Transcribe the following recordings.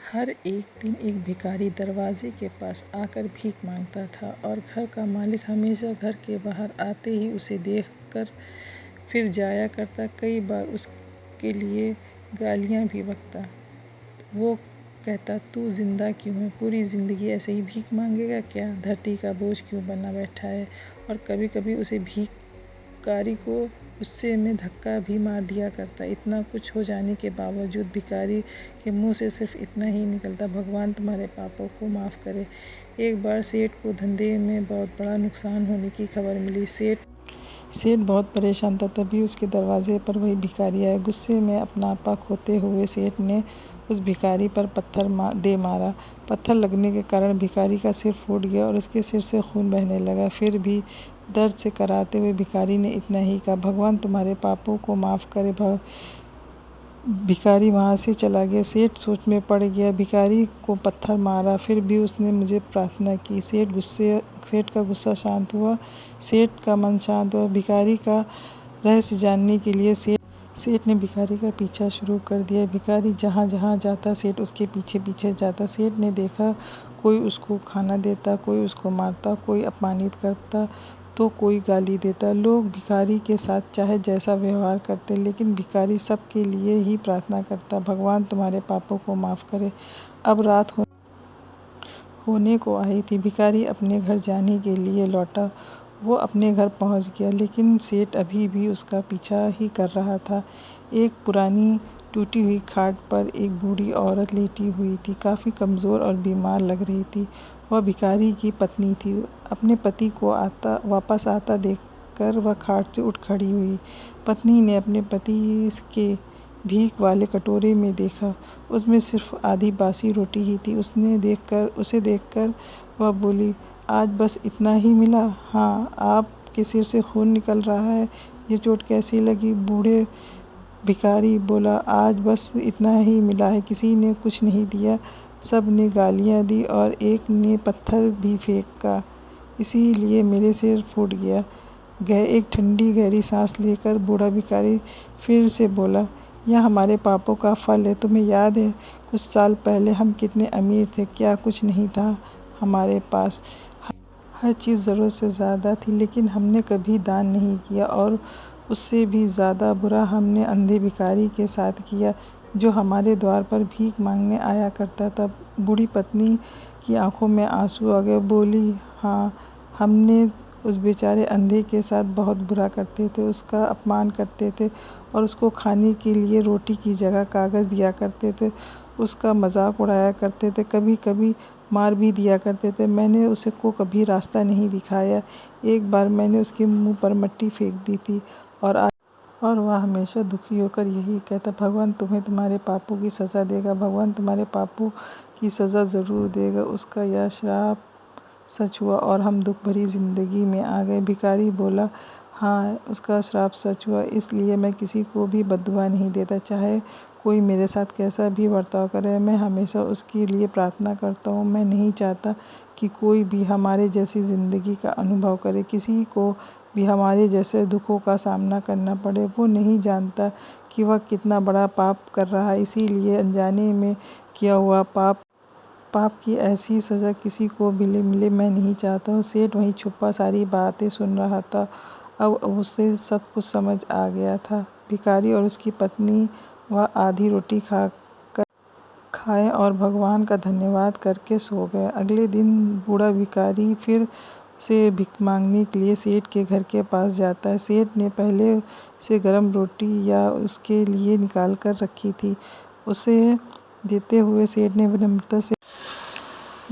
हर एक दिन एक भिखारी दरवाजे के पास आकर भीख मांगता था और घर का मालिक हमेशा घर के बाहर आते ही उसे देख कर फिर जाया करता। कई बार उसके लिए गालियाँ भी बकता। वो कहता, तू जिंदा क्यों है? पूरी जिंदगी ऐसे ही भीख मांगेगा क्या? धरती का बोझ क्यों बना बैठा है? और कभी कभी उसे भिखारी को गुस्से में धक्का भी मार दिया करता। इतना कुछ हो जाने के बावजूद भिखारी के मुंह से सिर्फ इतना ही निकलता, भगवान तुम्हारे पापों को माफ़ करे। एक बार सेठ को धंधे में बहुत बड़ा नुकसान होने की खबर मिली। सेठ बहुत परेशान था। तभी उसके दरवाजे पर वही भिखारी आया। गुस्से में अपना आपा खोते हुए सेठ ने उस भिखारी पर पत्थर दे मारा। पत्थर लगने के कारण भिखारी का सिर फूट गया और उसके सिर से खून बहने लगा। फिर भी दर्द से कराहते हुए भिखारी ने इतना ही कहा, भगवान तुम्हारे पापों को माफ़ करे। भिखारी वहाँ से चला गया। सेठ सोच में पड़ गया, भिखारी को पत्थर मारा, फिर भी उसने मुझे प्रार्थना की। सेठ का गुस्सा शांत हुआ, सेठ का मन शांत हुआ। भिखारी का रहस्य जानने के लिए सेठ ने भिखारी का पीछा शुरू कर दिया। भिखारी जहाँ जहाँ जाता सेठ उसके पीछे पीछे जाता। सेठ ने देखा, कोई उसको खाना देता, कोई उसको मारता, कोई अपमानित करता तो कोई गाली देता। लोग भिखारी के साथ चाहे जैसा व्यवहार करते, लेकिन भिखारी सबके लिए ही प्रार्थना करता, भगवान तुम्हारे पापों को माफ़ करे। अब रात होने को आई थी। भिखारी अपने घर जाने के लिए लौटा। वो अपने घर पहुंच गया, लेकिन सेठ अभी भी उसका पीछा ही कर रहा था। एक पुरानी टूटी हुई खाट पर एक बूढ़ी औरत लेटी हुई थी, काफ़ी कमज़ोर और बीमार लग रही थी। वह भिखारी की पत्नी थी। अपने पति को वापस आता देखकर वह खाट से उठ खड़ी हुई। पत्नी ने अपने पति के भीख वाले कटोरे में देखा, उसमें सिर्फ आधी बासी रोटी ही थी। उसे देखकर वह बोली, आज बस इतना ही मिला? हाँ, आपके सिर से खून निकल रहा है, ये चोट कैसी लगी? बूढ़े भिखारी बोला, आज बस इतना ही मिला है। किसी ने कुछ नहीं दिया, सब ने गालियाँ दी और एक ने पत्थर भी फेंका, इसीलिए मेरे सिर फूट गया। एक ठंडी गहरी सांस लेकर बूढ़ा भिखारी फिर से बोला, यह हमारे पापों का फल है। तुम्हें याद है कुछ साल पहले हम कितने अमीर थे? क्या कुछ नहीं था हमारे पास? हर चीज़ ज़रूरत से ज़्यादा थी, लेकिन हमने कभी दान नहीं किया। और उससे भी ज़्यादा बुरा हमने अंधे भिखारी के साथ किया, जो हमारे द्वार पर भीख मांगने आया करता था। बूढ़ी पत्नी की आंखों में आंसू आ गए। बोली, हाँ, हमने उस बेचारे अंधे के साथ बहुत बुरा करते थे, उसका अपमान करते थे और उसको खाने के लिए रोटी की जगह कागज़ दिया करते थे, उसका मजाक उड़ाया करते थे, कभी कभी मार भी दिया करते थे। मैंने उसको कभी रास्ता नहीं दिखाया। एक बार मैंने उसके मुंह पर मिट्टी फेंक दी थी और वह हमेशा दुखी होकर यही कहता, भगवान तुम्हें तुम्हारे पापों की सज़ा देगा, भगवान तुम्हारे पापों की सज़ा ज़रूर देगा। उसका यह श्राप सच हुआ और हम दुख भरी जिंदगी में आ गए। भिखारी बोला, हाँ, उसका श्राप सच हुआ, इसलिए मैं किसी को भी बद्दुआ नहीं देता, चाहे कोई मेरे साथ कैसा भी बर्ताव करे। मैं हमेशा उसके लिए प्रार्थना करता हूँ। मैं नहीं चाहता कि कोई भी हमारे जैसी ज़िंदगी का अनुभव करे, किसी को भी हमारे जैसे दुखों का सामना करना पड़े। वो नहीं जानता कि वह कितना बड़ा पाप कर रहा है, इसीलिए अनजाने में किया हुआ पाप की ऐसी सज़ा किसी को भी मिले मैं नहीं चाहता हूँ। सेठ वहीं छुपा सारी बातें सुन रहा था। अब उसे सब कुछ समझ आ गया था। भिखारी और उसकी पत्नी वह आधी रोटी खाए और भगवान का धन्यवाद करके सो गए। अगले दिन बूढ़ा भिखारी फिर से भीख मांगने के लिए सेठ के घर के पास जाता है। सेठ ने पहले से गर्म रोटी या उसके लिए निकाल कर रखी थी। उसे देते हुए सेठ ने विनम्रता से,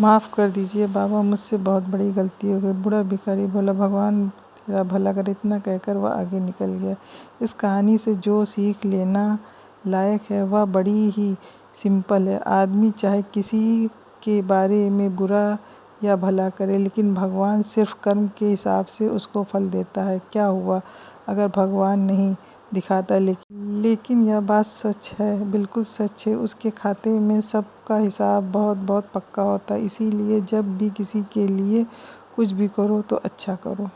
माफ़ कर दीजिए बाबा, मुझसे बहुत बड़ी गलती हो गई। बूढ़ा भिखारी बोला, भगवान तेरा भला करे। इतना कहकर वह आगे निकल गया। इस कहानी से जो सीख लेना लायक है वह बड़ी ही सिंपल है। आदमी चाहे किसी के बारे में बुरा या भला करे, लेकिन भगवान सिर्फ कर्म के हिसाब से उसको फल देता है। क्या हुआ अगर भगवान नहीं दिखाता? लेकिन यह बात सच है, बिल्कुल सच है, उसके खाते में सबका हिसाब बहुत बहुत पक्का होता है। इसीलिए जब भी किसी के लिए कुछ भी करो तो अच्छा करो।